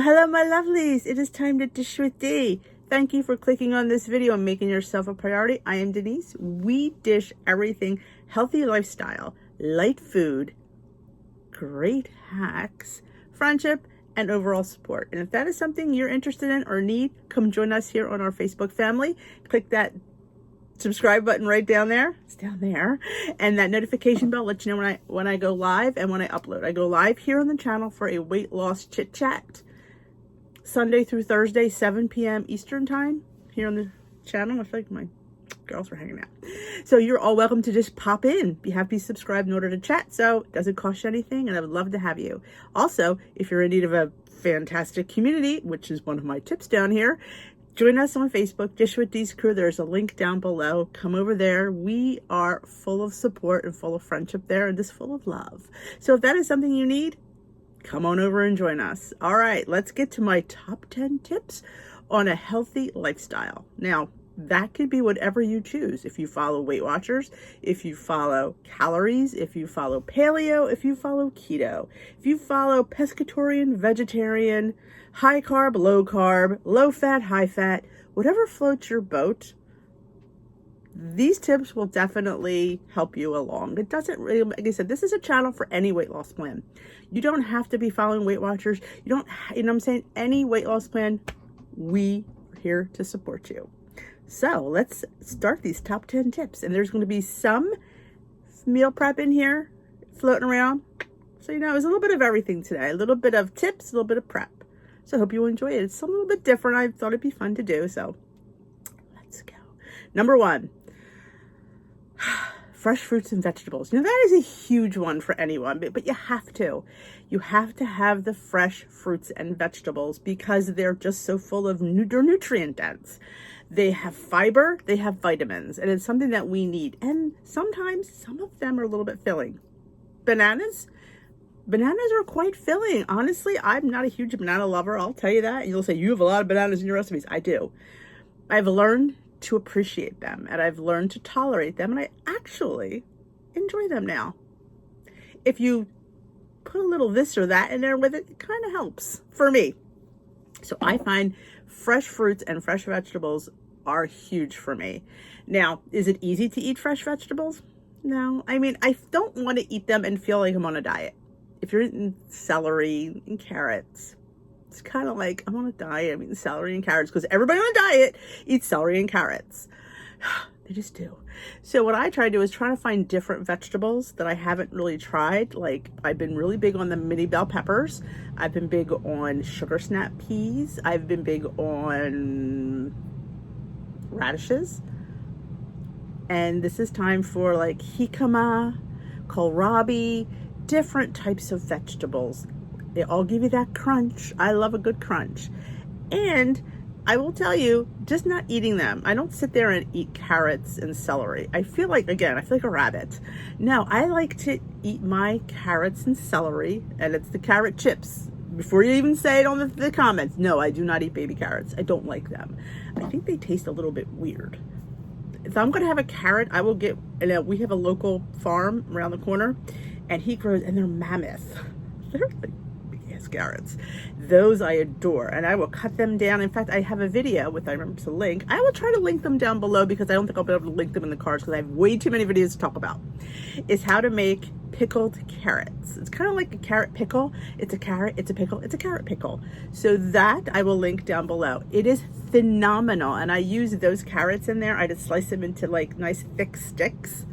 Well, hello, my lovelies. It is time to dish with D. Thank you for clicking on this video and making yourself a priority. I am Denise. We dish everything healthy lifestyle, light food, great hacks, friendship, and overall support. And if that is something you're interested in or need, come join us here on our Facebook family. Click that subscribe button right down there. It's down there. And that notification bell lets you know when I go live and when I upload. I go live here on the channel for a weight loss chit chat. Sunday through Thursday, 7 p.m. Eastern time here on the channel. I feel like my girls were hanging out. So you're all welcome to just pop in. You have to be subscribed in order to chat. So it doesn't cost you anything and I would love to have you. Also, if you're in need of a fantastic community, which is one of my tips down here, join us on Facebook, Dish with D's Crew. There's a link down below. Come over there. We are full of support and full of friendship there and just full of love. So if that is something you need, come on over and join us. All right, let's get to my top 10 tips on a healthy lifestyle. Now, that could be whatever you choose. If you follow Weight Watchers, if you follow calories, if you follow paleo, if you follow keto, if you follow pescatarian, vegetarian, high carb, low fat, high fat, whatever floats your boat, these tips will definitely help you along. It doesn't really, like I said, this is a channel for any weight loss plan. You don't have to be following Weight Watchers. You know what I'm saying? Any weight loss plan, we are here to support you. So let's start these top 10 tips. And there's going to be some meal prep in here floating around. So, it's a little bit of everything today. A little bit of tips, a little bit of prep. So I hope you enjoy it. It's a little bit different. I thought it'd be fun to do. So let's go. Number 1, fresh fruits and vegetables. That is a huge one for anyone, but you have to. You have to have the fresh fruits and vegetables because they're just so full of, they're nutrient dense. They have fiber, they have vitamins, and it's something that we need. And sometimes some of them are a little bit filling. Bananas are quite filling. Honestly, I'm not a huge banana lover. I'll tell you that. And you'll say, you have a lot of bananas in your recipes. I do. I've learned to appreciate them and I've learned to tolerate them and I actually enjoy them now. If you put a little this or that in there with it, it kind of helps for me. So I find fresh fruits and fresh vegetables are huge for me. Now, is it easy to eat fresh vegetables? No. I don't want to eat them and feel like I'm on a diet. If you're eating celery and carrots, it's kind of like, I'm on a diet, I'm eating celery and carrots because everybody on a diet eats celery and carrots. They just do. So what I try to do is try to find different vegetables that I haven't really tried. Like I've been really big on the mini bell peppers. I've been big on sugar snap peas. I've been big on radishes. And this is time for like jicama, kohlrabi, different types of vegetables. They all give you that crunch. I love a good crunch. And I will tell you, just not eating them. I don't sit there and eat carrots and celery. I feel like a rabbit. No, I like to eat my carrots and celery, and it's the carrot chips. Before you even say it on the comments, no, I do not eat baby carrots. I don't like them. I think they taste a little bit weird. If I'm going to have a carrot, I will get, we have a local farm around the corner, and he grows, and they're mammoth. They're like carrots. Those I adore, and I will cut them down. In fact, I have a video with, I remember to link. I will try to link them down below because I don't think I'll be able to link them in the cards because I have way too many videos to talk about. Is how to make pickled carrots. It's kind of like a carrot pickle. It's a carrot, it's a pickle, it's a carrot pickle. So that I will link down below. It is phenomenal, and I use those carrots in there. I just slice them into like nice thick sticks.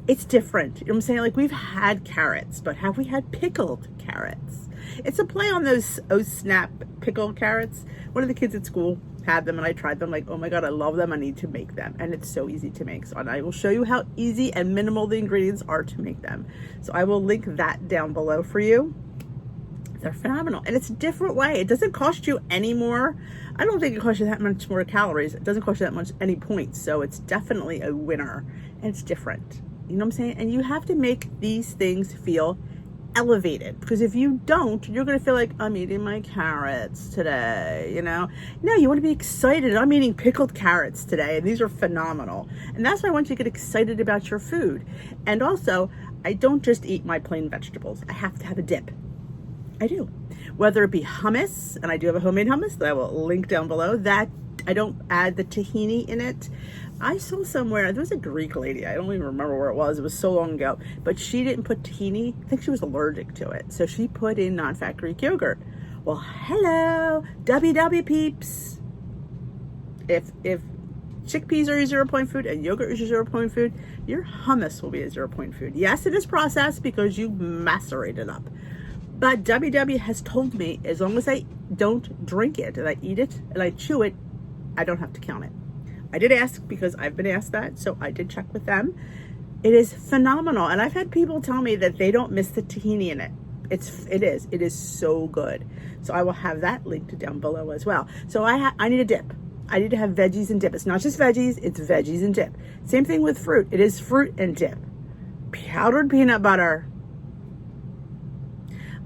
It's different. You know what I'm saying? Like we've had carrots, but have we had pickled carrots? It's a play on those oats snap pickled carrots. One of the kids at school had them and I tried them, like, oh my God, I love them. I need to make them. And it's so easy to make. So I will show you how easy and minimal the ingredients are to make them. So I will link that down below for you. They're phenomenal. And it's a different way. It doesn't cost you any more. I don't think it costs you that much more calories. It doesn't cost you that much any points. So it's definitely a winner. And it's different. You know what I'm saying? And you have to make these things feel elevated, because if you don't, you're going to feel like, I'm eating my carrots today, No, you want to be excited. I'm eating pickled carrots today, and these are phenomenal. And that's why I want you to get excited about your food. And also, I don't just eat my plain vegetables. I have to have a dip. I do. Whether it be hummus, and I do have a homemade hummus that I will link down below, that I don't add the tahini in it. I saw somewhere, there was a Greek lady, I don't even remember where it was so long ago, but she didn't put tahini. I think she was allergic to it. So she put in non-fat Greek yogurt. Well, hello, WW peeps. If chickpeas are your 0 point food and yogurt is your 0 point food, your hummus will be a 0 point food. Yes, it is processed because you macerate it up. But WW has told me as long as I don't drink it and I eat it and I chew it, I don't have to count it. I did ask because I've been asked that, so I did check with them. It is phenomenal, and I've had people tell me that they don't miss the tahini in it. It is so good. So I will have that linked down below as well. So I need a dip. I need to have veggies and dip. It's not just veggies, it's veggies and dip. Same thing with fruit. It is fruit and dip. Powdered peanut butter.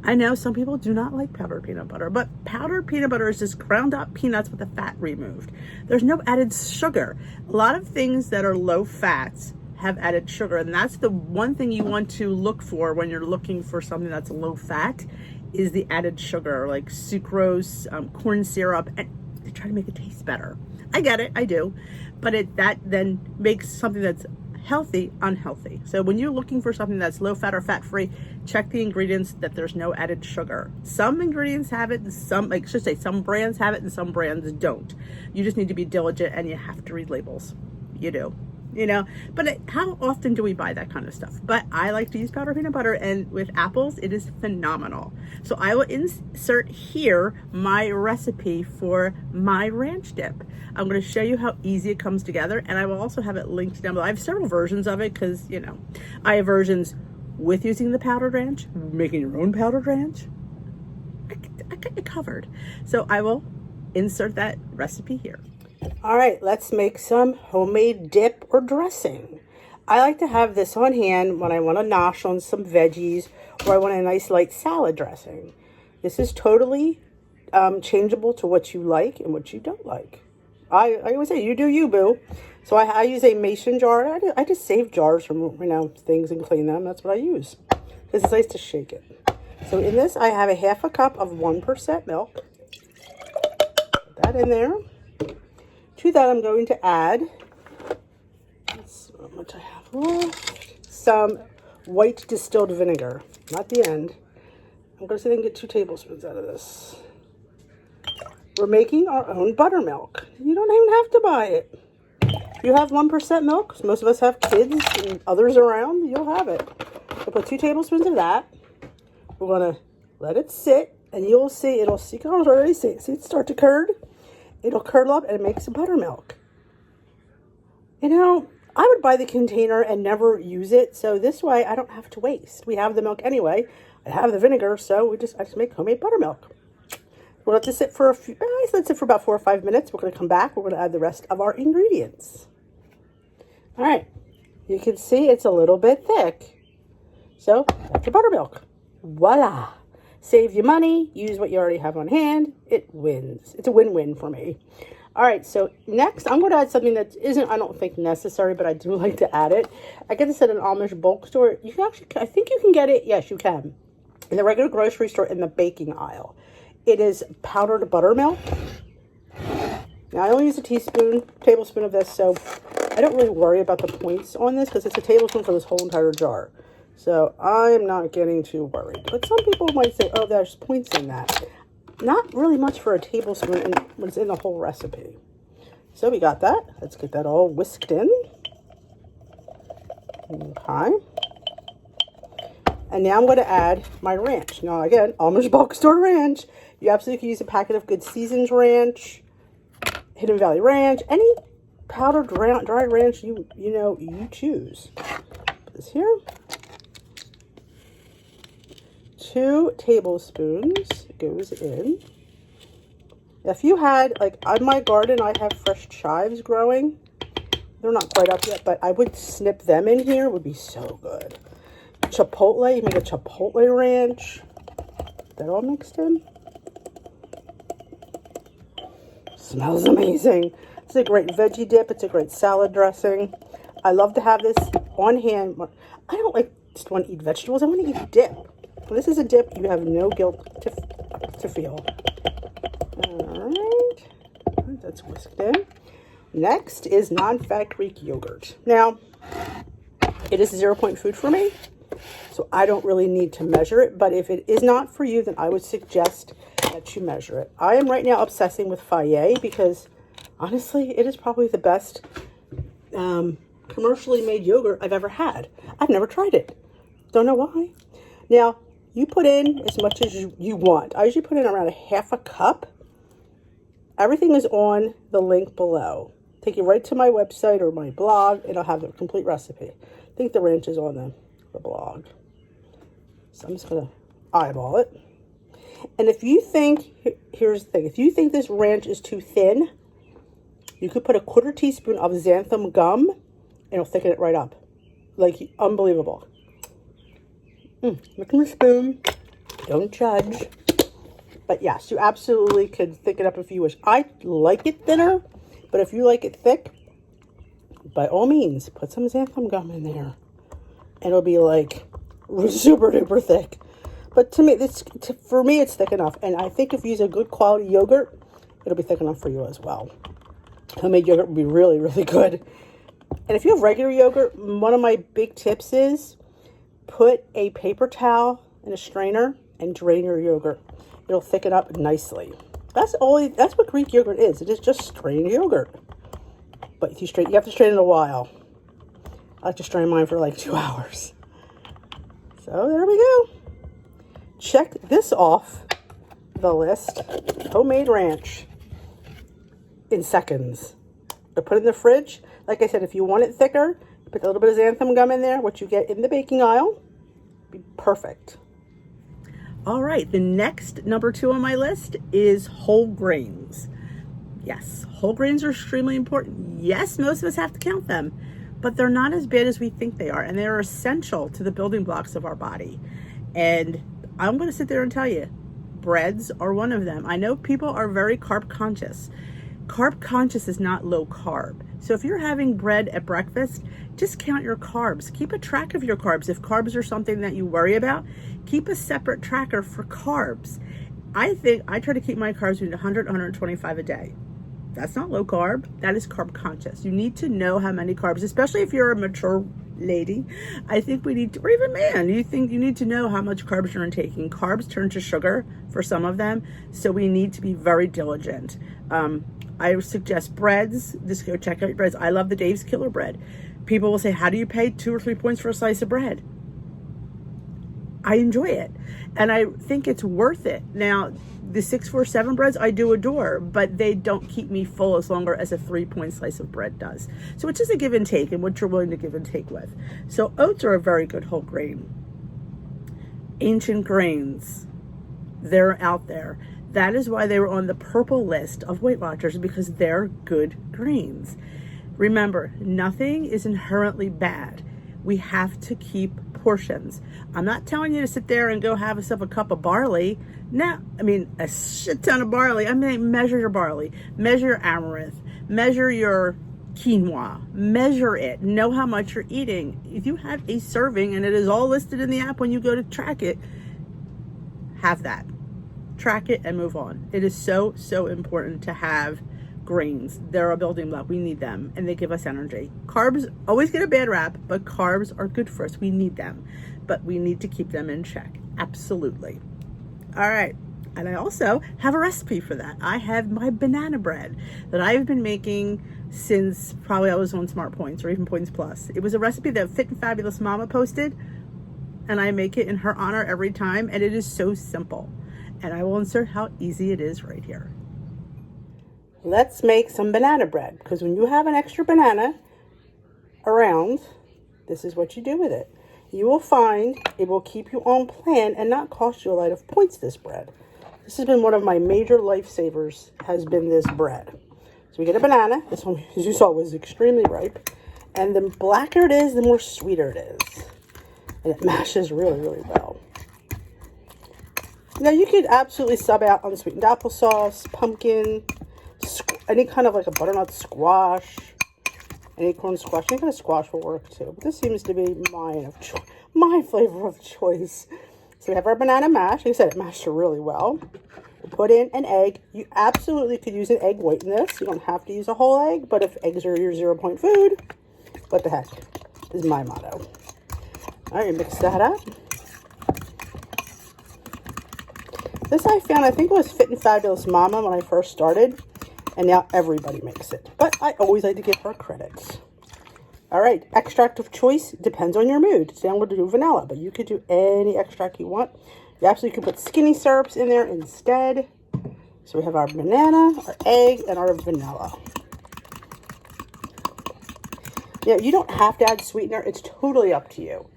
I know some people do not like powdered peanut butter, but powdered peanut butter is just ground up peanuts with the fat removed. There's no added sugar. A lot of things that are low fats have added sugar, and that's the one thing you want to look for when you're looking for something that's low fat is the added sugar, like sucrose, corn syrup, and they try to make it taste better. I get it, I do, but that then makes something that's healthy unhealthy. So when you're looking for something that's low fat or fat free, check the ingredients that there's no added sugar. Some ingredients have it, and some brands have it and some brands don't. You just need to be diligent and you have to read labels. You do. But how often do we buy that kind of stuff? But I like to use powdered peanut butter, and with apples, it is phenomenal. So I will insert here my recipe for my ranch dip. I'm going to show you how easy it comes together, and I will also have it linked down below. I have several versions of it because, I have versions with using the powdered ranch, making your own powdered ranch. I got you covered. So I will insert that recipe here. All right, let's make some homemade dip or dressing. I like to have this on hand when I want to nosh on some veggies or I want a nice light salad dressing. This is totally changeable to what you like and what you don't like. I always say, you do you, boo. So I use a mason jar. I just save jars from things and clean them. That's what I use because it's nice to shake it. So in this, I have a half a cup of 1% milk. Put that in there. To that, I'm going to add, let's see how much I have left, some white distilled vinegar. Not the end. I'm going to see if I can get 2 tablespoons out of this. We're making our own buttermilk. You don't even have to buy it. If you have 1% milk, 'cause most of us have kids and others around, you'll have it. So put 2 tablespoons of that. We're going to let it sit, and you'll see, you can already see it start to curd. It'll curdle up and it makes buttermilk. I would buy the container and never use it. So this way I don't have to waste. We have the milk anyway. I have the vinegar, so I just make homemade buttermilk. We'll let this sit for about 4 or 5 minutes. We're going to come back. We're going to add the rest of our ingredients. All right. You can see it's a little bit thick. So that's your buttermilk. Voila. Save you money, use what you already have on hand, it wins. It's a win-win for me. All right, so next I'm going to add something that isn't, I don't think, necessary, but I do like to add it. I get this at an Amish bulk store. You can actually, I think you can get it, yes, you can, in the regular grocery store in the baking aisle. It is powdered buttermilk. Now, I only use a tablespoon of this, so I don't really worry about the points on this because it's a tablespoon for this whole entire jar. So I'm not getting too worried. But some people might say, oh, there's points in that. Not really much for a tablespoon when it's in the whole recipe. So we got that. Let's get that all whisked in. Okay. And now I'm going to add my ranch. Now, again, Amish bulk store ranch. You absolutely can use a packet of Good Seasons ranch, Hidden Valley ranch, any powdered dry ranch you choose. Put this here. 2 tablespoons goes in. If you had, like on my garden, I have fresh chives growing. They're not quite up yet, but I would snip them in here. It would be so good. Chipotle, you make a chipotle ranch. That all mixed in. Smells amazing. It's a great veggie dip. It's a great salad dressing. I love to have this on hand. I don't just want to eat vegetables. I want to eat dip. This is a dip you have no guilt to feel. All right, that's whisked in. Next is non-fat Greek yogurt. Now, it is a 0-point food for me, so I don't really need to measure it, but if it is not for you, then I would suggest that you measure it. I am right now obsessing with Fage because, honestly, it is probably the best commercially made yogurt I've ever had. I've never tried it. Don't know why. Now, you put in as much as you want. I usually put in around a half a cup. Everything is on the link below. Take you right to my website or my blog, and I'll have the complete recipe. I think the ranch is on the blog. So I'm just going to eyeball it. And if you think, here's the thing, if you think this ranch is too thin, you could put a 1/4 teaspoon of xanthan gum, and it'll thicken it right up. Like, unbelievable. Look in the spoon. Don't judge. But yes, you absolutely could thicken it up if you wish. I like it thinner, but if you like it thick, by all means, put some xanthan gum in there. And it'll be like super duper thick. But to me, for me, it's thick enough. And I think if you use a good quality yogurt, it'll be thick enough for you as well. Homemade yogurt would be really, really good. And if you have regular yogurt, one of my big tips is put a paper towel in a strainer and drain your yogurt. It'll thicken up nicely. That's what Greek yogurt is. It is just strained yogurt. But you have to strain it a while. I like to strain mine for like 2 hours. So there we go. Check this off the list. Homemade ranch in seconds. I put it in the fridge. Like I said, if you want it thicker, put a little bit of xanthan gum in there, what you get in the baking aisle. Be perfect. All right, the next number 2 on my list is whole grains. Yes, whole grains are extremely important. Yes, most of us have to count them, but they're not as bad as we think they are, and they're essential to the building blocks of our body. And I'm going to sit there and tell you, breads are one of them. I know people are very carb conscious. Carb conscious is not low carb. So if you're having bread at breakfast, just count your carbs. Keep a track of your carbs. If carbs are something that you worry about, keep a separate tracker for carbs. I try to keep my carbs between 100 and 125 a day. That's not low carb. That is carb conscious. You need to know how many carbs, especially if you're a mature lady. I think we need to, or even man, you need to know how much carbs you're taking. Carbs turn to sugar for some of them, so we need to be very diligent. I suggest breads. Just go check out your breads. I love the Dave's Killer bread. People will say, how do you pay 2 or 3 points for a slice of bread? I enjoy it. And I think it's worth it. Now, the 647 breads I do adore, but they don't keep me full as longer as a 3-point slice of bread does. So it's just a give and take and what you're willing to give and take with. So oats are a very good whole grain. Ancient grains, they're out there. That is why they were on the purple list of Weight Watchers, because they're good grains. Remember, nothing is inherently bad. We have to keep portions. I'm not telling you to sit there and go have yourself a cup of barley. No, I mean, a shit ton of barley. I mean, measure your barley, measure your amaranth, measure your quinoa, measure it, know how much you're eating. If you have a serving and it is all listed in the app when you go to track it, have that. Track it and move on. It is so, so important to have grains. They're a building block. We need them and they give us energy. Carbs always get a bad rap, but carbs are good for us. We need them, but we need to keep them in check. Absolutely. All right. And I also have a recipe for that. I have my banana bread that I've been making since probably I was on Smart Points or even Points Plus. It was a recipe that Fit and Fabulous Mama posted, and I make it in her honor every time, and it is so simple. And I will insert how easy it is right here. Let's make some banana bread, because when you have an extra banana around, this is what you do with it. You will find it will keep you on plan and not cost you a lot of points, this bread. This has been one of my major lifesavers, has been this bread. So we get a banana. This one, as you saw, was extremely ripe. And the blacker it is, the more sweeter it is. And it mashes really, really well. Now, you could absolutely sub out unsweetened applesauce, pumpkin, any kind of like a butternut squash, an acorn squash. Any kind of squash will work too. But this seems to be my flavor of choice. So we have our banana mash. Like I said, it mashed really well. We'll put in an egg. You absolutely could use an egg white in this. You don't have to use a whole egg, but if eggs are your 0-point food, what the heck is my motto. All right, mix that up. This I found, I think it was Fit and Fabulous Mama when I first started, and now everybody makes it. But I always like to give her credit. All right, extract of choice depends on your mood. Today I'm going to do vanilla, but you could do any extract you want. You absolutely could put skinny syrups in there instead. So we have our banana, our egg, and our vanilla. Yeah, you don't have to add sweetener. It's totally up to you.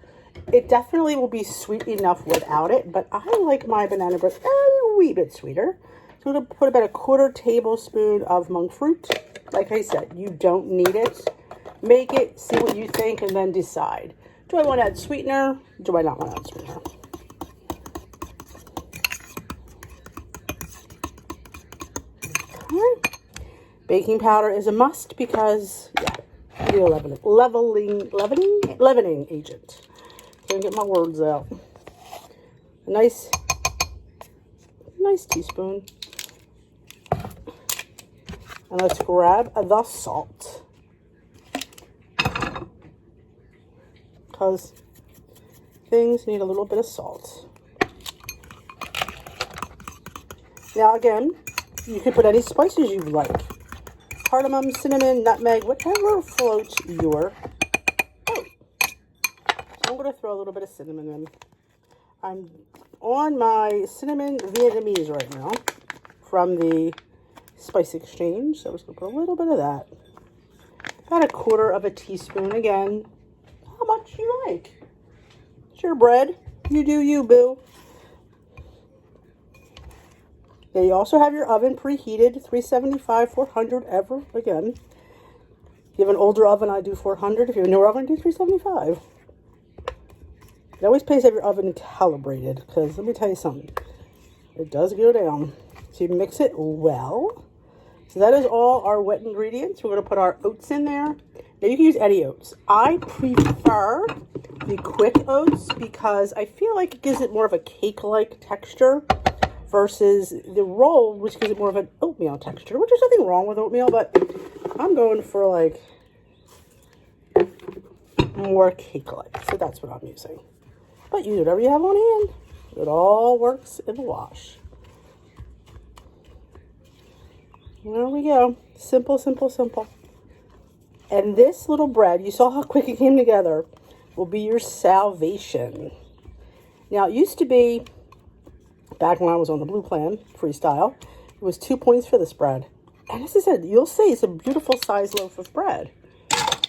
It definitely will be sweet enough without it, but I like my banana bread a wee bit sweeter. So I'm going to put about a 1/4 tablespoon of monk fruit. Like I said, you don't need it. Make it, see what you think, and then decide. Do I want to add sweetener? Do I not want to add sweetener? All right. Baking powder is a must because, yeah, you need a leavening agent. Can't get my words out. A nice teaspoon. And let's grab the salt. Because things need a little bit of salt. Now again, you can put any spices you like. Cardamom, cinnamon, nutmeg, whatever floats your boat. I'm going to throw a little bit of cinnamon in. I'm on my cinnamon Vietnamese right now from the Spice Exchange. So I'm just going to put a little bit of that. About a 1/4 teaspoon again. How much you like. It's your bread. You do you, boo. Now you also have your oven preheated, 375, 400, ever. Again, if you have an older oven, I do 400. If you have a newer oven, I do 375. It always pays to have your oven calibrated, because let me tell you something. It does go down. So you mix it well. So that is all our wet ingredients. We're going to put our oats in there. Now you can use any oats. I prefer the quick oats because I feel like it gives it more of a cake-like texture versus the roll, which gives it more of an oatmeal texture, which is nothing wrong with oatmeal, but I'm going for like more cake-like. So that's what I'm using. But use whatever you have on hand. It all works in the wash. There we go. Simple, simple, simple. And this little bread, you saw how quick it came together, will be your salvation. Now, it used to be, back when I was on the blue plan, freestyle, it was 2 points for this bread. And as I said, you'll see it's a beautiful size loaf of bread.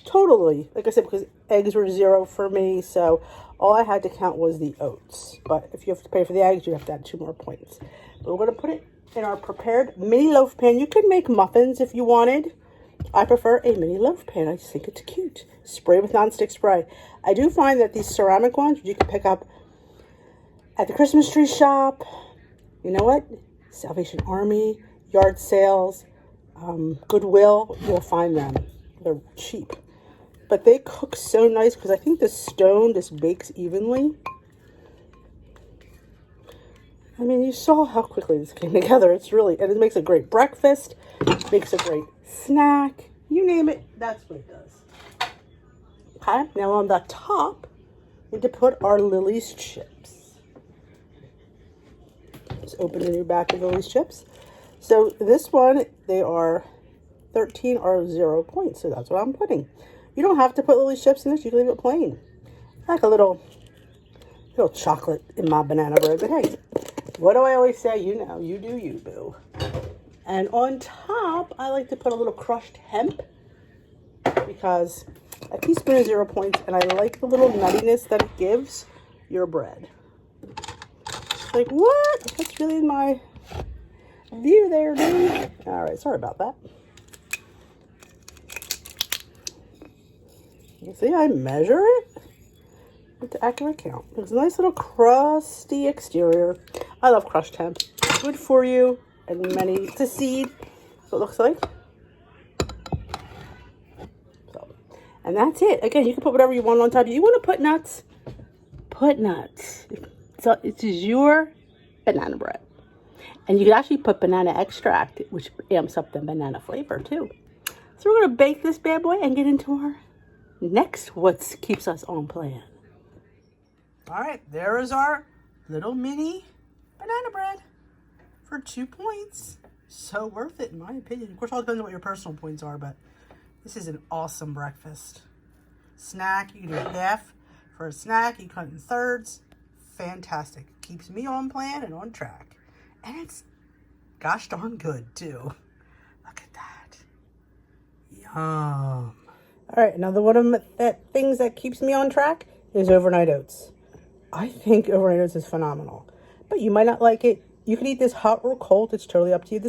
Totally. Like I said, because eggs were 0 for me, so all I had to count was the oats. But if you have to pay for the eggs, you have to add 2 more points. But we're going to put it in our prepared mini loaf pan. You could make muffins if you wanted. I prefer a mini loaf pan. I just think it's cute. Spray with nonstick spray. I do find that these ceramic ones you can pick up at the Christmas tree shop. You know what? Salvation Army, yard sales, Goodwill. You'll find them. They're cheap. But they cook so nice because I think the stone just bakes evenly. I mean, you saw how quickly this came together. It's really, and it makes a great breakfast. Makes a great snack. You name it, that's what it does. Okay, now on the top, we need to put our Lily's chips. Just open a new batch of Lily's chips. So this one, they are 13 or 0 points. So that's what I'm putting. You don't have to put Lily's chips in this. You can leave it plain. Like a little chocolate in my banana bread. But hey, what do I always say? You know, you do you, boo. And on top, I like to put a little crushed hemp because a teaspoon is 0 points, and I like the little nuttiness that it gives your bread. Like, what? That's really my view there, dude. All right, sorry about that. You see, I measure it with the accurate count. It's a nice little crusty exterior. I love crushed hemp. Good for you. And it's a seed. So it looks like. So, and that's it. Again, you can put whatever you want on top. You want to put nuts? Put nuts. So it is your banana bread. And you can actually put banana extract, which amps up the banana flavor too. So we're going to bake this bad boy and get into our next what keeps us on plan. All right, there is our little mini banana bread for 2 points. So worth it in my opinion. Of course, it all depends on what your personal points are, but this is an awesome breakfast. Snack, you can do half for a snack. You cut it in thirds. Fantastic. Keeps me on plan and on track. And it's gosh darn good too. Look at that. Yum. All right, another one of the things that keeps me on track is overnight oats. I think overnight oats is phenomenal, but you might not like it. You can eat this hot or cold. It's totally up to you.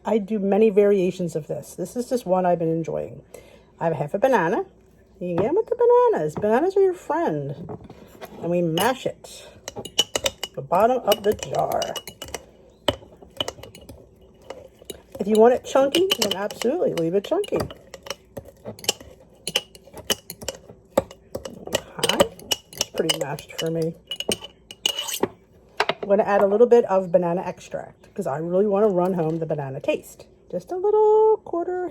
I do many variations of this. This is just one I've been enjoying. I have half a banana. You get with the bananas. Bananas are your friend. And we mash it. The bottom of the jar. If you want it chunky, then absolutely leave it chunky. Okay. It's pretty mashed for me. I'm going to add a little bit of banana extract because I really want to run home the banana taste. Just a little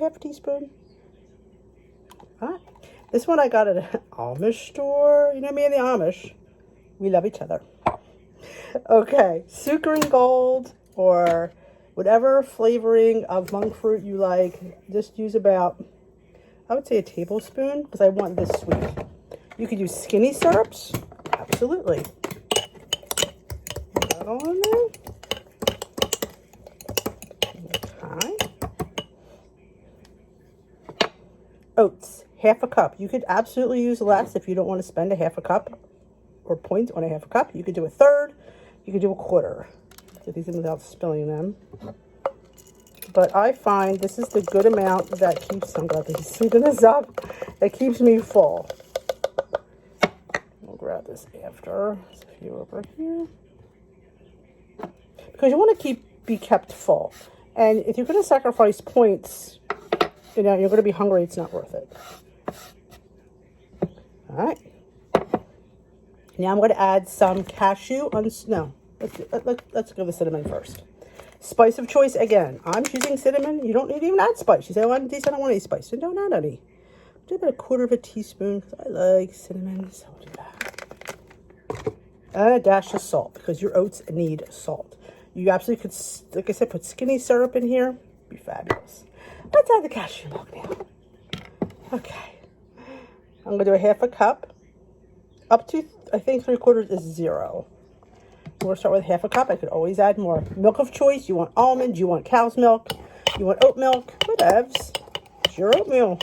half teaspoon. All right. This one I got at an Amish store. You know me and the Amish. We love each other. Okay. Sucre and gold or whatever flavoring of monk fruit you like. Just use about, I would say a tablespoon because I want this sweet. You could use skinny syrups. Absolutely. Put that all in there. Okay. Oats. Half a cup. You could absolutely use less if you don't want to spend a half a cup or point on a half a cup. You could do a third. You could do a quarter. So these without spilling them. But I find this is the good amount that keeps, I'm glad that he's sweeping this up, that keeps me full. We'll grab this after. There's a few over here. Because you want to be kept full. And if you're going to sacrifice points, you know, you're going to be hungry, it's not worth it. All right. Now I'm going to add some cashew. Let's go with cinnamon first. Spice of choice, again, I'm choosing cinnamon. You don't need to even add spice. You say, oh, I don't want any spice. Then don't add any. Do about a quarter of a teaspoon because I like cinnamon, so I'll do that. And a dash of salt because your oats need salt. You absolutely could, like I said, put skinny syrup in here. Be fabulous. Let's add the cashew milk now. Okay. I'm going to do a half a cup. Up to, I think, 3/4 is 0. We're going to start with half a cup. I could always add more. Milk of choice. You want almond. You want cow's milk. You want oat milk. Whatevs. It's your oatmeal.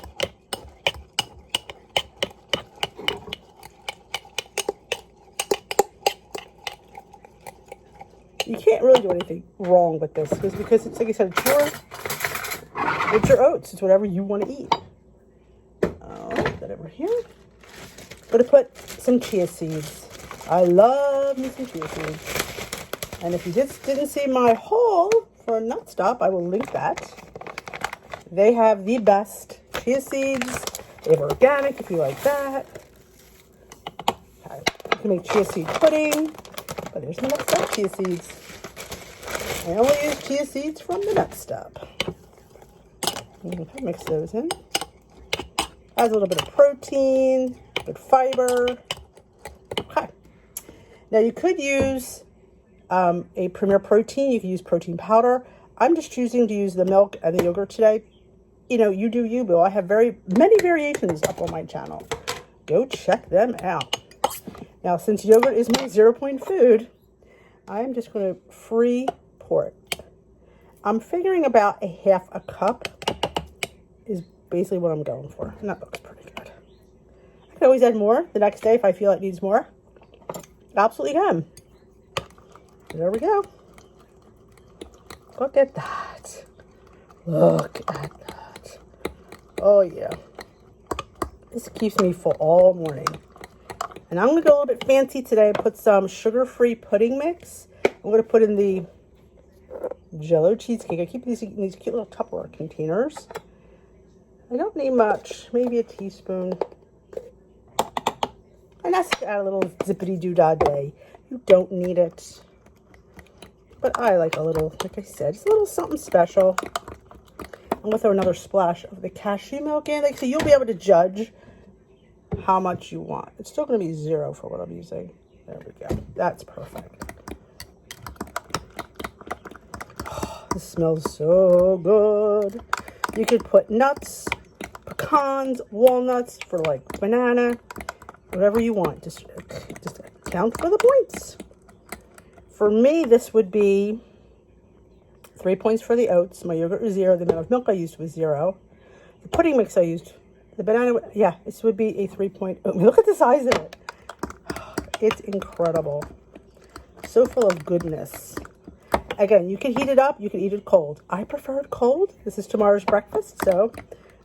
You can't really do anything wrong with this because it's, like I said, it's your oats. It's whatever you want to eat. Put that over here. I'm going to put some chia seeds. I love me some chia seeds. And if you just didn't see my haul for Nut Stop, I will link that. They have the best chia seeds. They have organic if you like that. Okay. You can make chia seed pudding. But there's the Nut Stop chia seeds. I only use chia seeds from the Nut Stop. Mix those in. Adds a little bit of protein, good fiber. Okay. Now you could use a Premier Protein. You could use protein powder. I'm just choosing to use the milk and the yogurt today. You know, you do you, Bill. I have many variations up on my channel. Go check them out. Now, since yogurt is my 0-point food, I'm just going to free pour it. I'm figuring about a half a cup is basically what I'm going for. And that looks pretty good. I can always add more the next day if I feel it needs more. Absolutely can. There we go. Look at that. Look at that. Oh, yeah. This keeps me full all morning. And I'm going to go a little bit fancy today and put some sugar-free pudding mix. I'm going to put in the Jell-O cheesecake. I keep these in these cute little Tupperware containers. I don't need much, maybe a teaspoon. And that's to add a little zippity-doo-dah day. You don't need it. But I like a little, like I said, just a little something special. I'm going to throw another splash of the cashew milk in. So you'll be able to judge how much you want. It's still going to be 0 for what I'm using. There we go. That's perfect. Oh, this smells so good. You could put nuts, pecans, walnuts for like banana, whatever you want. Just count for the points. For me, this would be 3 points for the oats. My yogurt was 0. The amount of milk I used was 0. The pudding mix I used, the banana, yeah, this would be a 3-point oat. Look at the size of it. It's incredible. So full of goodness. Again, you can heat it up. You can eat it cold. I prefer it cold. This is tomorrow's breakfast, so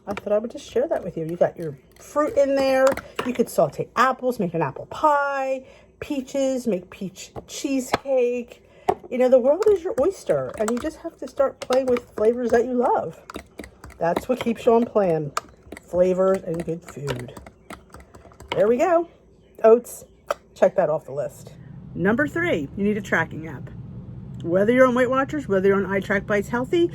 I thought I would just share that with you. You got your fruit in there. You could saute apples, make an apple pie, peaches, make peach cheesecake. You know, the world is your oyster, and you just have to start playing with flavors that you love. That's what keeps you on plan. Flavors and good food. There we go. Oats. Check that off the list. Number 3, you need a tracking app. Whether you're on Weight Watchers, whether you're on iTrack Bites Healthy,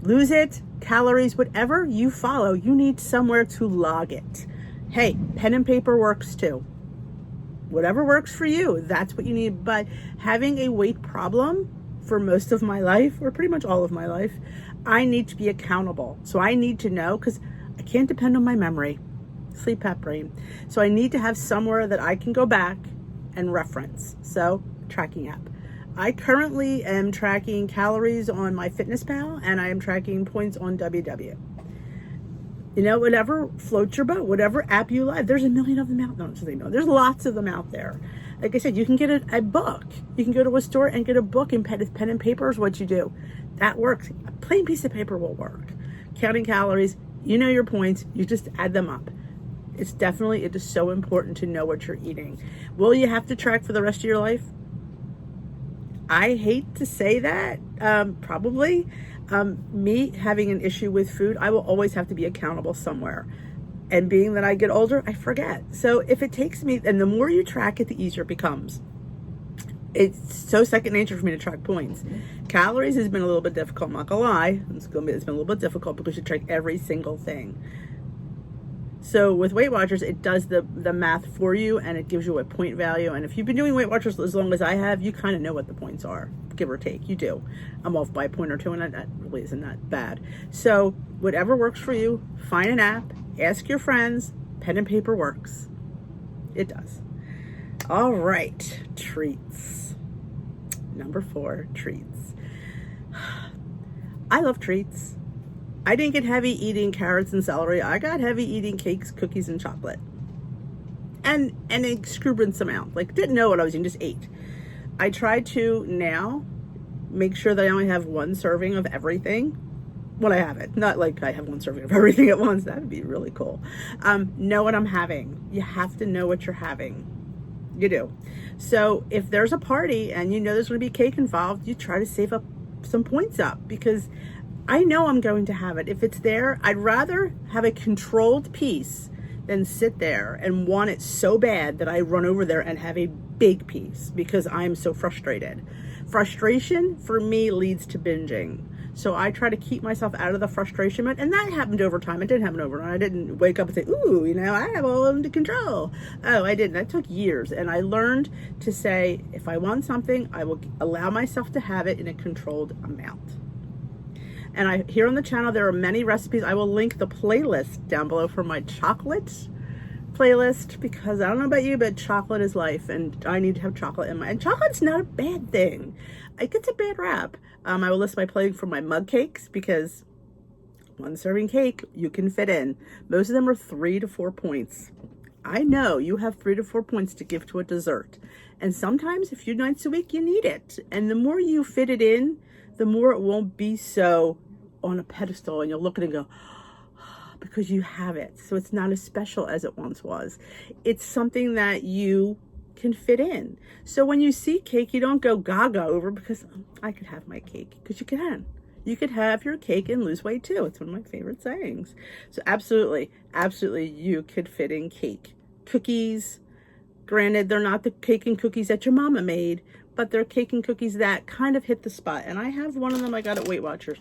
Lose It, Calories, whatever you follow, you need somewhere to log it. Hey, pen and paper works too. Whatever works for you, that's what you need. But having a weight problem for most of my life, or pretty much all of my life, I need to be accountable. So I need to know, because I can't depend on my memory. Sleep at brain. So I need to have somewhere that I can go back and reference. So tracking app. I currently am tracking calories on my FitnessPal, and I am tracking points on WW. You know, whatever floats your boat, whatever app you like. There's a million of them out there. So they know there's lots of them out there. Like I said, you can get a book. You can go to a store and get a book, and pen and paper is what you do. That works. A plain piece of paper will work. Counting calories, you know your points, you just add them up. It is so important to know what you're eating. Will you have to track for the rest of your life? I hate to say that, probably. Me having an issue with food, I will always have to be accountable somewhere. And being that I get older, I forget. So if it takes me, and the more you track it, the easier it becomes. It's so second nature for me to track points. Calories has been a little bit difficult, I'm not gonna lie. It's been a little bit difficult because you track every single thing. So with Weight Watchers, it does the math for you, and it gives you a point value. And if you've been doing Weight Watchers as long as I have, you kind of know what the points are, give or take. You do. I'm off by a point or two, and that really isn't that bad. So whatever works for you, find an app, ask your friends. Pen and paper works. It does. All right, treats. Number 4, treats. I love treats. I didn't get heavy eating carrots and celery. I got heavy eating cakes, cookies, and chocolate. And an exuberant amount. Like, didn't know what I was eating, just ate. I try to now make sure that I only have 1 serving of everything. When I have it. Not like I have 1 serving of everything at once. That would be really cool. Know what I'm having. You have to know what you're having. You do. So if there's a party and you know there's going to be cake involved, you try to save up some points up, because I know I'm going to have it. If it's there, I'd rather have a controlled piece than sit there and want it so bad that I run over there and have a big piece because I'm so frustrated. Frustration for me leads to binging. So I try to keep myself out of the frustration mode, and that happened over time. It didn't happen overnight. I didn't wake up and say, ooh, you know, I have all under control. Oh, I didn't. That took years. And I learned to say, if I want something, I will allow myself to have it in a controlled amount. And here on the channel, there are many recipes. I will link the playlist down below for my chocolate playlist, because I don't know about you, but chocolate is life, and I need to have chocolate in my, and chocolate's not a bad thing. It gets a bad rap. I will list my plate for my mug cakes, because 1 serving cake you can fit in. Most of them are 3 to 4 points. I know you have 3 to 4 points to give to a dessert, and sometimes a few nights a week you need it. And the more you fit it in, the more it won't be so on a pedestal, and you'll look at it and go, because you have it. So it's not as special as it once was. It's something that you can fit in. So when you see cake, you don't go gaga over, because I could have my cake, because you can. You could have your cake and lose weight too. It's one of my favorite sayings. So absolutely, absolutely, you could fit in cake, cookies, Granted, they're not the cake and cookies that your mama made, but they're cake and cookies that kind of hit the spot. And I have one of them I got at Weight Watchers.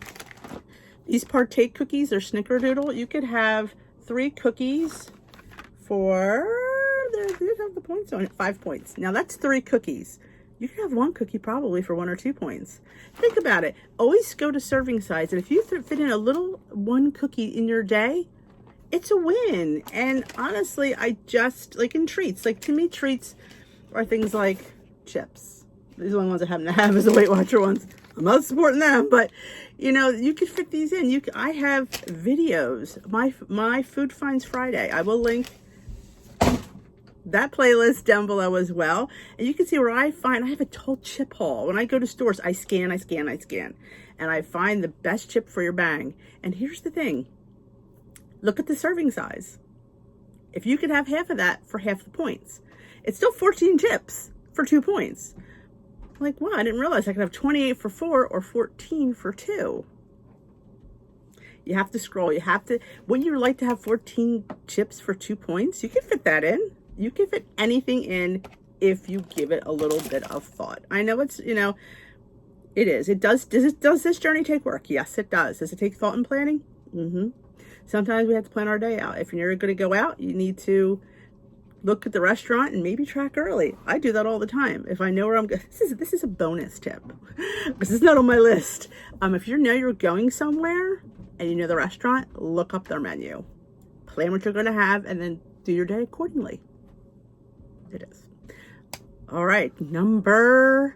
These Partake cookies, they're snickerdoodle. You could have 3 cookies for, they have the points on it, 5 points. Now that's 3 cookies. You can have 1 cookie probably for 1 or 2 points. Think about it. Always go to serving size. And if you fit in a little 1 cookie in your day, it's a win. And honestly, I just, like in treats, like to me, treats are things like chips. These are the only ones I happen to have as the Weight Watcher ones. I'm not supporting them, but you know, you could fit these in. I have videos, my Food Finds Friday. I will link that playlist down below as well. And you can see where I have a whole chip haul. When I go to stores, I scan, and I find the best chip for your bang. And here's the thing. Look at the serving size. If you could have half of that for half the points, it's still 14 chips for 2 points. Like, wow, I didn't realize I could have 28 for 4 or 14 for 2. You have to scroll. You have to, wouldn't you like to have 14 chips for 2 points? You can fit that in. You can fit anything in if you give it a little bit of thought. I know it's, you know, it is. It does. Does this journey take work? Yes, it does. Does it take thought and planning? Sometimes we have to plan our day out. If you're going to go out, you need to look at the restaurant and maybe track early. I do that all the time. If I know where I'm going, this is a bonus tip because it's not on my list. If you know you're going somewhere and you know the restaurant, look up their menu, plan what you're going to have, and then do your day accordingly. It is. All right, number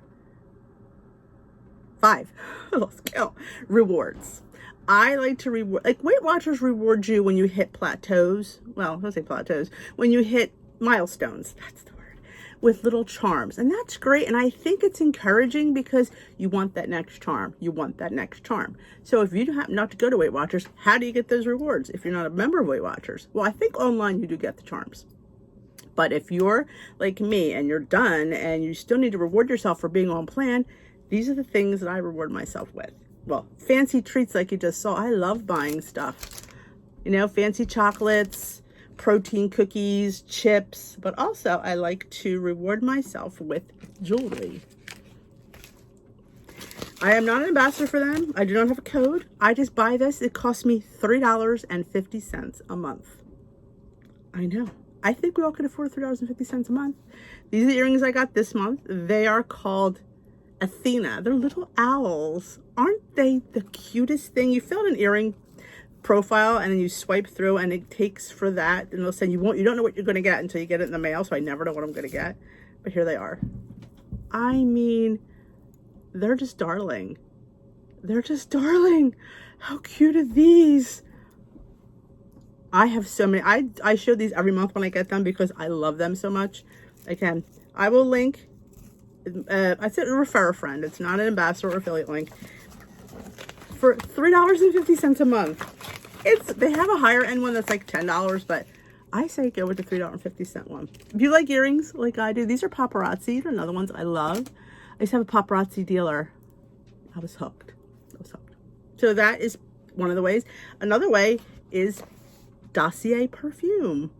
5. Let's go. Rewards. I like to reward, like Weight Watchers reward you when you hit plateaus. Well, let's say plateaus. When you hit milestones, that's the word, with little charms. And that's great. And I think it's encouraging because you want that next charm. You want that next charm. So if you happen not to go to Weight Watchers, how do you get those rewards? If you're not a member of Weight Watchers, well, I think online you do get the charms. But if you're like me and you're done and you still need to reward yourself for being on plan, these are the things that I reward myself with. Well, fancy treats like you just saw. I love buying stuff. You know, fancy chocolates, protein cookies, chips. But also, I like to reward myself with jewelry. I am not an ambassador for them. I do not have a code. I just buy this. It costs me $3.50 a month. I know. I think we all could afford $3.50 a month. These are the earrings I got this month. They are called Athena. They're little owls. Aren't they the cutest thing? You fill out an earring profile and then you swipe through and it takes for that, and they'll say you don't know what you're going to get until you get it in the mail, so I never know what I'm going to get. But here they are. I mean, they're just darling. They're just darling. How cute are these? I have so many. I show these every month when I get them because I love them so much. Again, I will link. I said refer a friend. It's not an ambassador or affiliate link. For $3.50 a month. They have a higher end one that's like $10, but I say go with the $3.50 one. If you like earrings like I do, these are paparazzi. They're another ones I love. I used to have a paparazzi dealer. I was hooked. So that is one of the ways. Another way is Dossier perfume.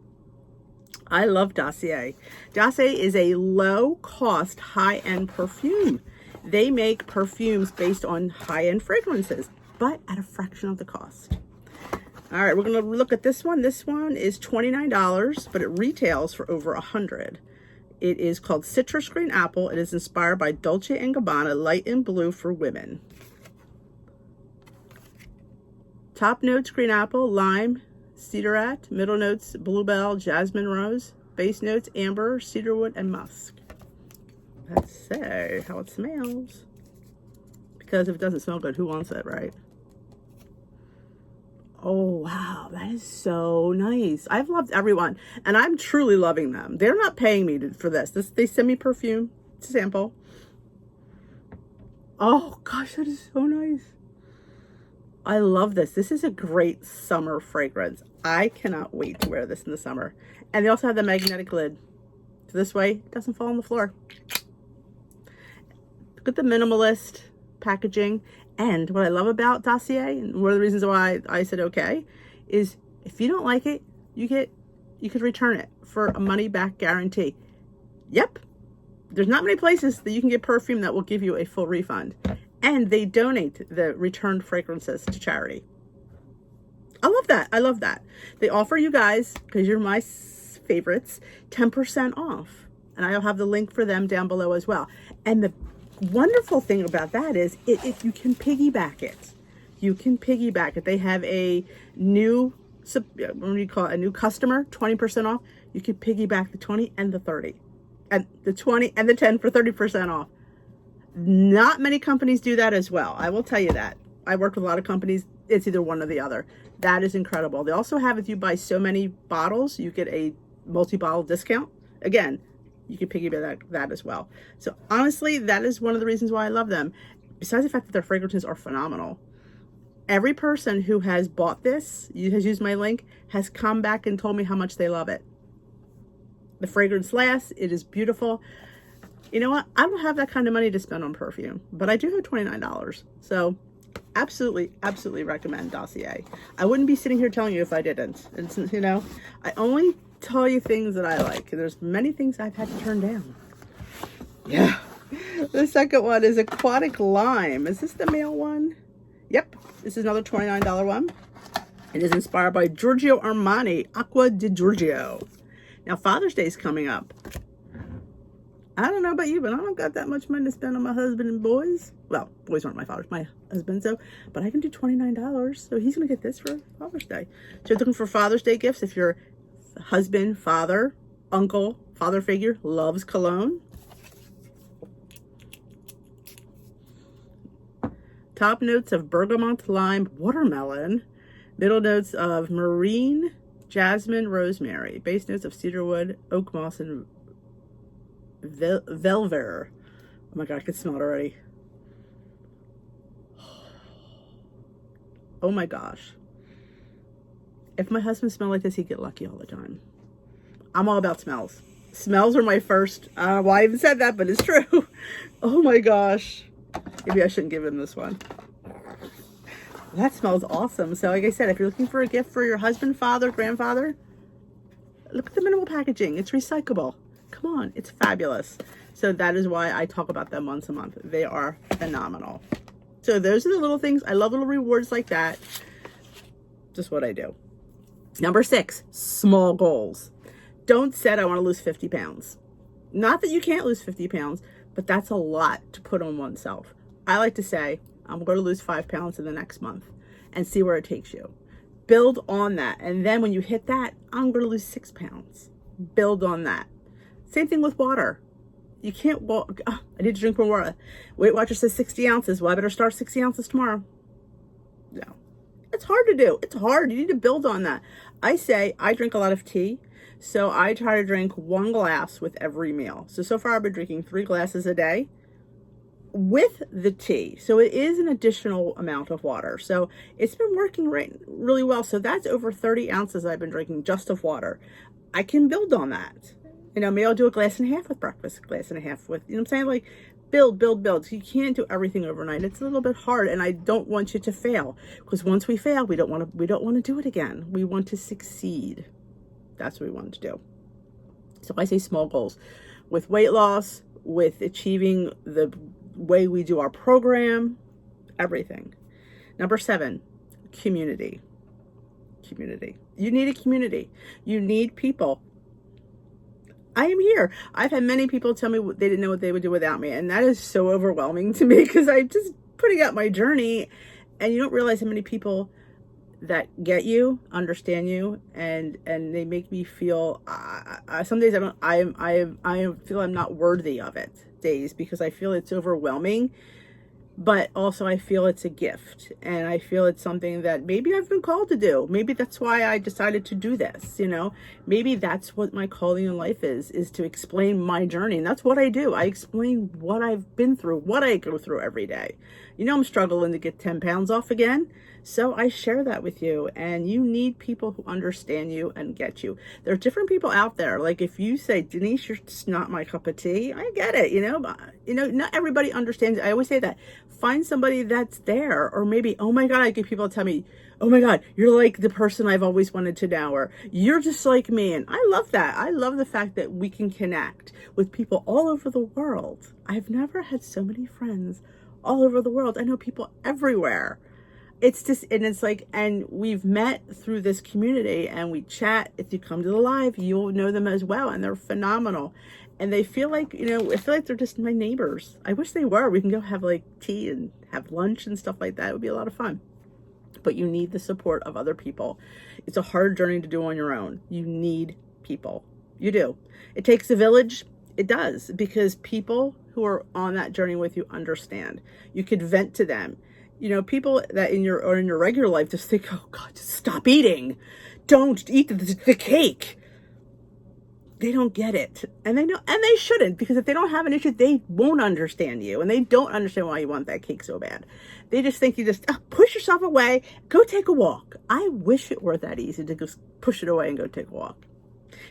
I love Dossier. Dossier is a low-cost, high-end perfume. They make perfumes based on high-end fragrances, but at a fraction of the cost. All right, we're going to look at this one. This one is $29, but it retails for over $100. It is called Citrus Green Apple. It is inspired by Dolce & Gabbana Light in Blue for women. Top notes, green apple, lime, cedarat. Middle notes, bluebell, jasmine rose. Base notes, amber, cedarwood, and musk. Let's see how it smells. Because if it doesn't smell good, who wants it, right? Oh, wow. That is so nice. I've loved everyone, and I'm truly loving them. They're not paying me for this. They send me perfume to sample. Oh, gosh, that is so nice. I love this. This is a great summer fragrance. I cannot wait to wear this in the summer. And they also have the magnetic lid. So this way, it doesn't fall on the floor. Look at the minimalist packaging. And what I love about Dossier, and one of the reasons why I said okay, is if you don't like it, you could return it for a money back guarantee. Yep. There's not many places that you can get perfume that will give you a full refund. And they donate the returned fragrances to charity. I love that. I love that. They offer you guys, because you're my favorites, 10% off. And I'll have the link for them down below as well. And the wonderful thing about that is if you can piggyback it. You can piggyback it. They have a new, what do you call it? A new customer, 20% off. You can piggyback the 20 and the 30. And the 20 and the 10 for 30% off. Not many companies do that as well. I will tell you that. I work with a lot of companies. It's either one or the other. That is incredible. They also have, if you buy so many bottles, you get a multi-bottle discount. Again, you can piggyback that as well. So honestly, that is one of the reasons why I love them. Besides the fact that their fragrances are phenomenal. Every person who has bought this, has used my link, has come back and told me how much they love it. The fragrance lasts. It is beautiful. You know what? I don't have that kind of money to spend on perfume, but I do have $29. So absolutely, absolutely recommend Dossier. I wouldn't be sitting here telling you if I didn't. It's, you know, I only tell you things that I like. There's many things I've had to turn down. Yeah. The second one is Aquatic Lime. Is this the male one? Yep. This is another $29 one. It is inspired by Giorgio Armani, Acqua di Giorgio. Now, Father's Day is coming up. I don't know about you, but I don't got that much money to spend on my husband and boys. Well, boys aren't my fathers, my husband, so, but I can do $29, so he's going to get this for Father's Day. So you're looking for Father's Day gifts. If your husband, father, uncle, father figure loves cologne. Top notes of bergamot, lime, watermelon. Middle notes of marine, jasmine, rosemary. Base notes of cedarwood, oak moss, and velver. Oh my God, I can smell it already. Oh my gosh. If my husband smelled like this, he'd get lucky all the time. I'm all about smells. Smells are my first. Well, I even said that, but it's true. Oh my gosh. Maybe I shouldn't give him this one. That smells awesome. So like I said, if you're looking for a gift for your husband, father, grandfather, look at the minimal packaging. It's recyclable. Come on, it's fabulous. So that is why I talk about them once a month. They are phenomenal. So those are the little things. I love little rewards like that. Just what I do. Number 6, small goals. Don't set, I want to lose 50 pounds. Not that you can't lose 50 pounds, but that's a lot to put on oneself. I like to say, I'm going to lose 5 pounds in the next month and see where it takes you. Build on that. And then when you hit that, I'm going to lose 6 pounds. Build on that. Same thing with water. You can't walk. Oh, I need to drink more water. Weight Watcher says 60 ounces. Well, I better start 60 ounces tomorrow. No. It's hard to do. It's hard. You need to build on that. I say I drink a lot of tea. So I try to drink 1 glass with every meal. So far I've been drinking 3 glasses a day with the tea. So it is an additional amount of water. So it's been working really well. So that's over 30 ounces I've been drinking just of water. I can build on that. You know, maybe I'll do a glass and a half with breakfast, a glass and a half with, you know what I'm saying? Like build. So you can't do everything overnight. It's a little bit hard, and I don't want you to fail, because once we fail, we don't want to do it again. We want to succeed. That's what we want to do. So I say small goals with weight loss, with achieving the way we do our program, everything. Number 7, community. Community. You need a community. You need people. I am here. I've had many people tell me they didn't know what they would do without me. And that is so overwhelming to me, because I'm just putting out my journey, and you don't realize how many people that get you, understand you, and they make me feel, some days I feel I'm not worthy of it days, because I feel it's overwhelming, but also I feel it's a gift, and I feel it's something that maybe I've been called to do. Maybe that's why I decided to do this, you know. Maybe that's what my calling in life is to explain my journey, and that's what I do. I explain what I've been through, what I go through every day. You know, I'm struggling to get 10 pounds off again. So I share that with you, and you need people who understand you and get you. There are different people out there. Like if you say, Denise, you're just not my cup of tea, I get it, but not everybody understands. I always say that. Find somebody that's there, or maybe, oh my God, I get people tell me, oh my God, you're like the person I've always wanted to know, or you're just like me. And I love that. I love the fact that we can connect with people all over the world. I've never had so many friends all over the world. I know people everywhere. It's just, and it's like, and we've met through this community and we chat. If you come to the live, you'll know them as well. And they're phenomenal. And they feel like, I feel like they're just my neighbors. I wish they were. We can go have like tea and have lunch and stuff like that. It would be a lot of fun. But you need the support of other people. It's a hard journey to do on your own. You need people. You do. It takes a village. It does, because people who are on that journey with you understand. You could vent to them. People that in your regular life just think, oh God, just stop eating. Don't eat the cake. They don't get it. And they know, and they shouldn't, because if they don't have an issue, they won't understand you, and they don't understand why you want that cake so bad. They just think you just push yourself away, go take a walk. I wish it were that easy to just push it away and go take a walk.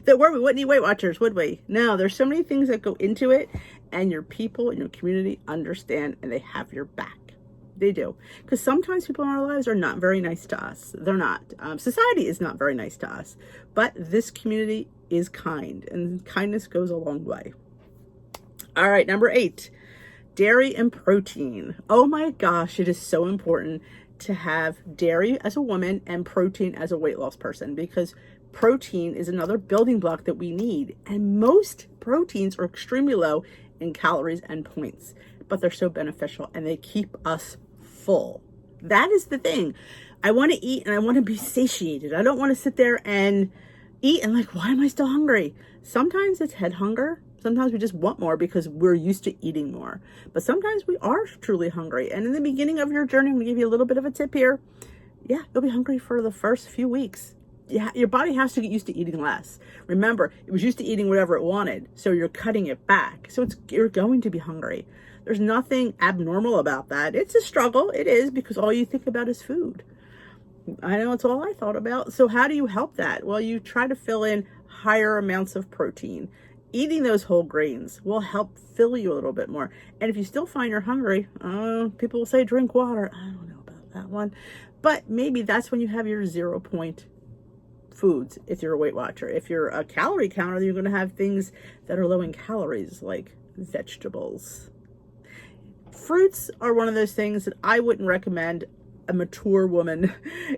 If it were, we wouldn't need Weight Watchers, would we? No, there's so many things that go into it, and your people in your community understand, and they have your back. They do. Because sometimes people in our lives are not very nice to us. They're not. Society is not very nice to us. But this community is kind, and kindness goes a long way. All right, number 8, dairy and protein. Oh my gosh, it is so important to have dairy as a woman and protein as a weight loss person, because protein is another building block that we need. And most proteins are extremely low in calories and points, but they're so beneficial and they keep us full. That is the thing. I want to eat and I want to be satiated. I don't want to sit there and eat and like, why am I still hungry? Sometimes it's head hunger. Sometimes we just want more because we're used to eating more. But sometimes we are truly hungry. And in the beginning of your journey, I'm going to give you a little bit of a tip here. Yeah, you'll be hungry for the first few weeks. Yeah, your body has to get used to eating less. Remember, it was used to eating whatever it wanted, so you're cutting it back. So you're going to be hungry. There's nothing abnormal about that. It's a struggle. It is, because all you think about is food. I know it's all I thought about. So how do you help that? Well, you try to fill in higher amounts of protein. Eating those whole grains will help fill you a little bit more. And if you still find you're hungry, people will say drink water. I don't know about that one. But maybe that's when you have your 0 point foods. If you're a Weight Watcher, if you're a calorie counter, you're going to have things that are low in calories, like vegetables. Fruits are one of those things that I wouldn't recommend a mature woman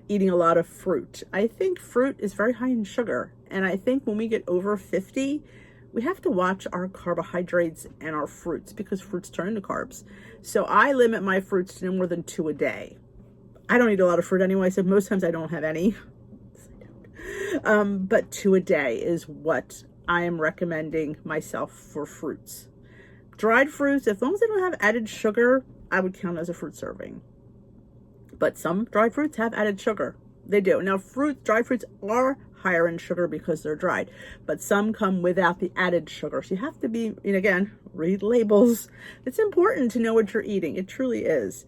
eating a lot of fruit. I think fruit is very high in sugar. And I think when we get over 50, we have to watch our carbohydrates and our fruits, because fruits turn into carbs. So I limit my fruits to no more than 2 a day. I don't eat a lot of fruit anyway, so most times I don't have any. But 2 a day is what I am recommending myself for fruits. Dried fruits, as long as they don't have added sugar, I would count as a fruit serving. But some dried fruits have added sugar. They do. Now, dried fruits are higher in sugar because they're dried, but some come without the added sugar. So you have to be, and again, read labels. It's important to know what you're eating. It truly is.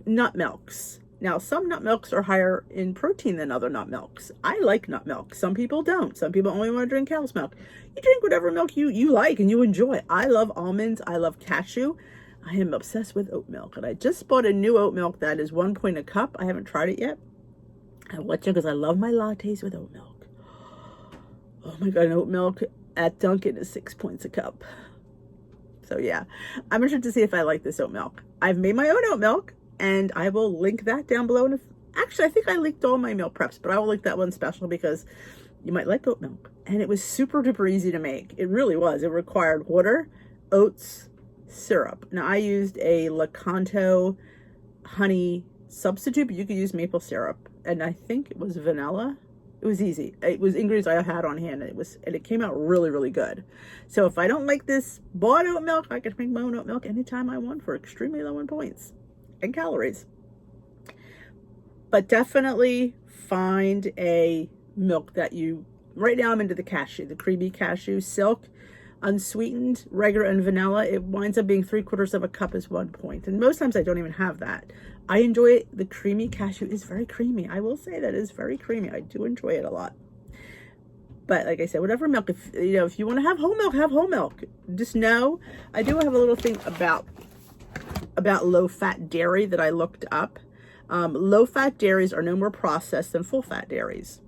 Nut milks. Now, some nut milks are higher in protein than other nut milks. I like nut milk. Some people don't. Some people only want to drink cow's milk. You drink whatever milk you like and you enjoy. I love almonds. I love cashew. I am obsessed with oat milk. And I just bought a new oat milk that is 1 point a cup. I haven't tried it yet. I'll let you, because I love my lattes with oat milk. Oh my God, oat milk at Dunkin' is 6 points a cup. So yeah, I'm interested to see if I like this oat milk. I've made my own oat milk, and I will link that down below. And actually, I think I linked all my meal preps, but I will link that one special because you might like oat milk. And it was super duper easy to make. It really was. It required water, oats, syrup. Now I used a Lakanto honey substitute, but you could use maple syrup. And I think it was vanilla. It was easy. It was ingredients I had on hand, and it came out really, really good. So if I don't like this bought oat milk, I can make my own oat milk anytime I want for extremely low in points and calories. But definitely find a milk that right now I'm into the cashew, the creamy cashew, silk, unsweetened, regular, and vanilla. It winds up being 3/4 of a cup is 1 point. And most times I don't even have that. I enjoy it. The creamy cashew is very creamy. I will say that is very creamy. I do enjoy it a lot. But like I said, whatever milk, if you want to have whole milk, have whole milk. Just know, I do have a little thing about low-fat dairy that I looked up. Low-fat dairies are no more processed than full-fat dairies.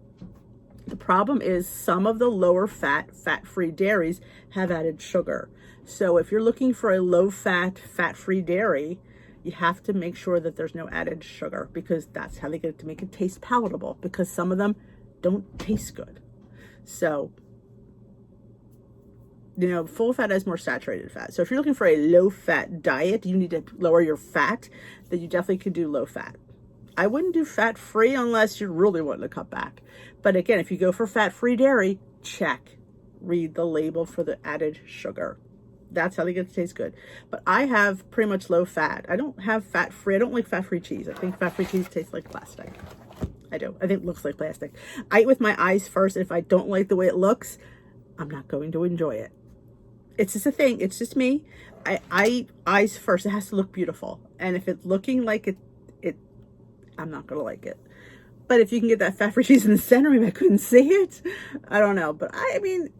The problem is some of the lower fat, fat-free dairies have added sugar. So if you're looking for a low-fat, fat-free dairy, you have to make sure that there's no added sugar, because that's how they get it to make it taste palatable, because some of them don't taste good. So, full fat has more saturated fat. So if you're looking for a low-fat diet, you need to lower your fat, then you definitely could do low-fat. I wouldn't do fat-free unless you're really wanting to cut back. But again, if you go for fat-free dairy, check. Read the label for the added sugar. That's how they get to taste good. But I have pretty much low fat. I don't have fat-free. I don't like fat-free cheese. I think fat-free cheese tastes like plastic. I do. I think it looks like plastic. I eat with my eyes first. If I don't like the way it looks, I'm not going to enjoy it. It's just a thing. It's just me. I eat eyes first. It has to look beautiful. And if it's looking like it, I'm not going to like it. But if you can get that fat-free cheese in the center, maybe I couldn't see it. I don't know. But I mean,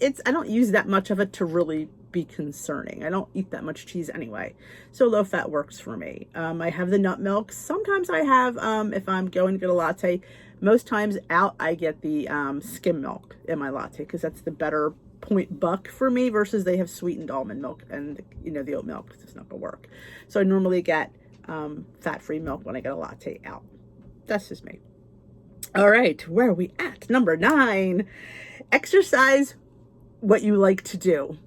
I don't use that much of it to really be concerning. I don't eat that much cheese anyway. So low fat works for me. I have the nut milk. Sometimes I have, if I'm going to get a latte, most times out I get the skim milk in my latte, because that's the better point buck for me, versus they have sweetened almond milk, and the oat milk is not gonna work. So I normally get fat-free milk when I get a latte out. That's just me. All right, where are we at? Number 9, exercise what you like to do.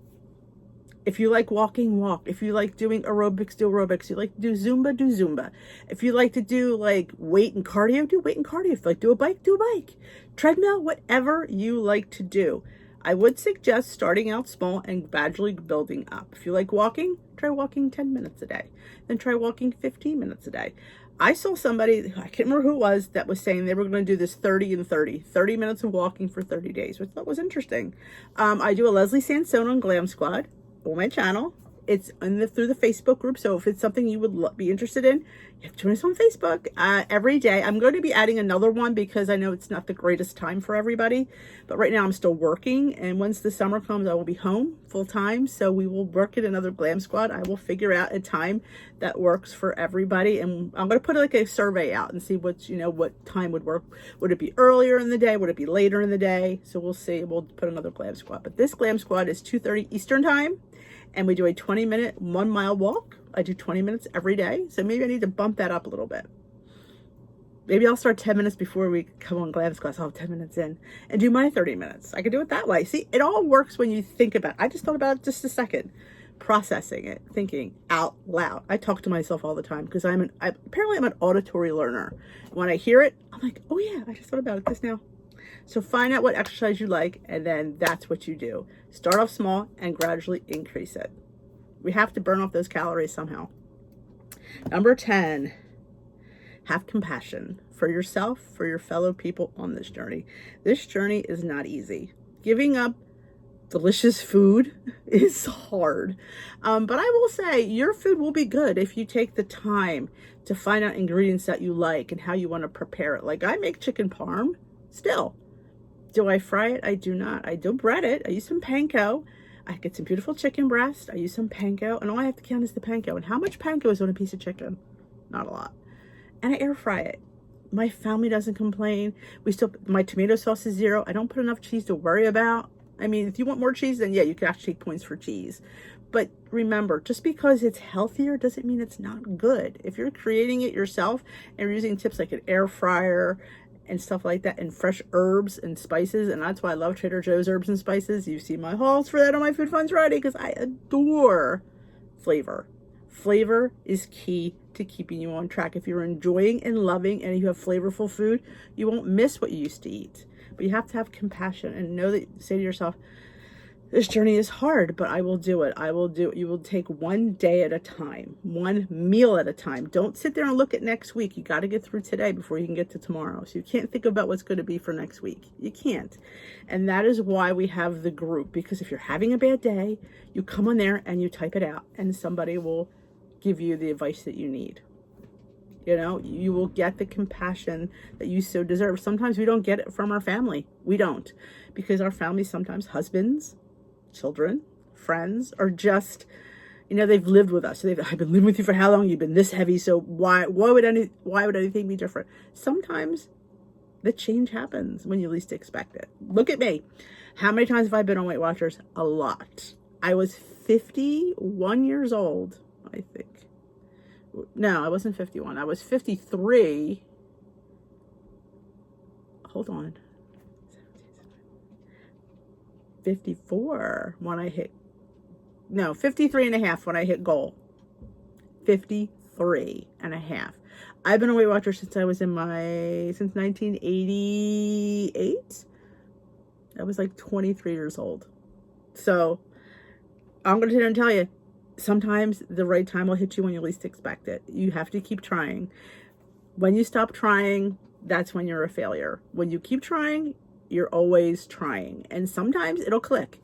If you like walking, walk. If you like doing aerobics, do aerobics. You like to do Zumba, do Zumba. If you like to do like weight and cardio, do weight and cardio. If you like to do a bike, do a bike. Treadmill, whatever you like to do. I would suggest starting out small and gradually building up. If you like walking, try walking 10 minutes a day. Then try walking 15 minutes a day. I saw somebody, I can't remember who it was, that was saying they were going to do this 30 and 30 minutes of walking for 30 days, which I thought was interesting. I do a Leslie Sansone on Glam Squad on my channel. It's through the Facebook group. So if it's something you would be interested in, you have to join us on Facebook every day. I'm going to be adding another one because I know it's not the greatest time for everybody. But right now I'm still working. And once the summer comes, I will be home full time. So we will work at another Glam Squad. I will figure out a time that works for everybody. And I'm going to put like a survey out and see what time would work. Would it be earlier in the day? Would it be later in the day? So we'll see. We'll put another Glam Squad. But this Glam Squad is 2:30 Eastern time. And we do a 20-minute, 1-mile walk. I do 20 minutes every day. So maybe I need to bump that up a little bit. Maybe I'll start 10 minutes before we come on Glam's class. I'll have 10 minutes in and do my 30 minutes. I can do it that way. See, it all works when you think about it. I just thought about it just a second. Processing it, thinking out loud. I talk to myself all the time because apparently I'm an auditory learner. When I hear it, I'm like, oh yeah, I just thought about it just now. So find out what exercise you like, and then that's what you do. Start off small and gradually increase it. We have to burn off those calories somehow. Number 10, have compassion for yourself, for your fellow people on this journey. This journey is not easy. Giving up delicious food is hard. But I will say your food will be good if you take the time to find out ingredients that you like and how you want to prepare it. Like I make chicken parm still. Do I fry it? I do not. I do bread it. I use some panko. I get some beautiful chicken breast. I use some panko. And all I have to count is the panko. And how much panko is on a piece of chicken? Not a lot. And I air fry it. My family doesn't complain. My tomato sauce is 0. I don't put enough cheese to worry about. I mean, if you want more cheese, then yeah, you can actually take points for cheese. But remember, just because it's healthier doesn't mean it's not good. If you're creating it yourself and you're using tips like an air fryer and stuff like that, and fresh herbs and spices, and that's why I love Trader Joe's herbs and spices. You see my hauls for that on my Food Finds Friday, because I adore flavor. Flavor is key to keeping you on track. If you're enjoying and loving and you have flavorful food, you won't miss what you used to eat. But you have to have compassion and say to yourself, this journey is hard, but I will do it. I will do it. You will take one day at a time, one meal at a time. Don't sit there and look at next week. You got to get through today before you can get to tomorrow. So you can't think about what's going to be for next week. You can't. And that is why we have the group, because if you're having a bad day, you come on there and you type it out and somebody will give you the advice that you need. You know, you will get the compassion that you so deserve. Sometimes we don't get it from our family. We don't, because our family, sometimes husbands, children, friends, are just, you know, they've lived with us. So I've been living with you for how long? You've been this heavy. So why would anything be different? Sometimes the change happens when you least expect it. Look at me. How many times have I been on Weight Watchers? A lot. I was 51 years old, I think. No, I wasn't 51. I was 53. Hold on. 54 when I hit, no, 53 and a half when I hit goal. 53 and a half. I've been a Weight Watcher since I was since 1988. I was like 23 years old. So I'm going to sit here and tell you, sometimes the right time will hit you when you least expect it. You have to keep trying. When you stop trying, that's when you're a failure. When you keep trying, you're always trying. And sometimes it'll click.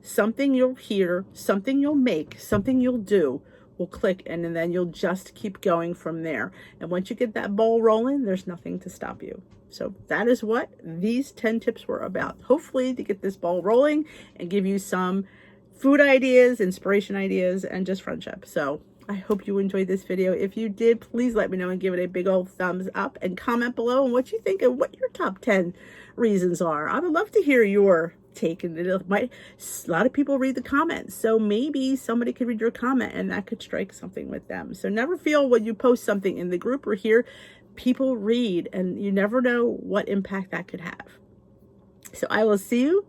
Something you'll hear, something you'll make, something you'll do will click, and then you'll just keep going from there. And once you get that ball rolling, there's nothing to stop you. So that is what these 10 tips were about. Hopefully to get this ball rolling and give you some food ideas, inspiration ideas, and just friendship. So I hope you enjoyed this video. If you did, please let me know and give it a big old thumbs up, and comment below on what you think and what your top 10 reasons are. I would love to hear your take, and a lot of people read the comments, so maybe somebody could read your comment and that could strike something with them. So never feel when you post something in the group or here, people read, and you never know what impact that could have. So I will see you,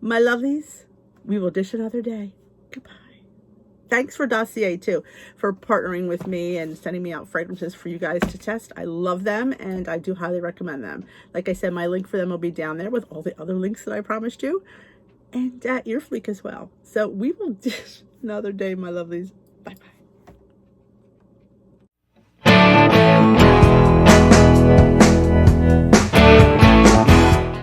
my lovelies. We will dish another day. Goodbye. Thanks for Dossier too, for partnering with me and sending me out fragrances for you guys to test. I love them, and I do highly recommend them. Like I said, my link for them will be down there with all the other links that I promised you, and Earfleek as well. So we will dish another day, my lovelies. Bye-bye.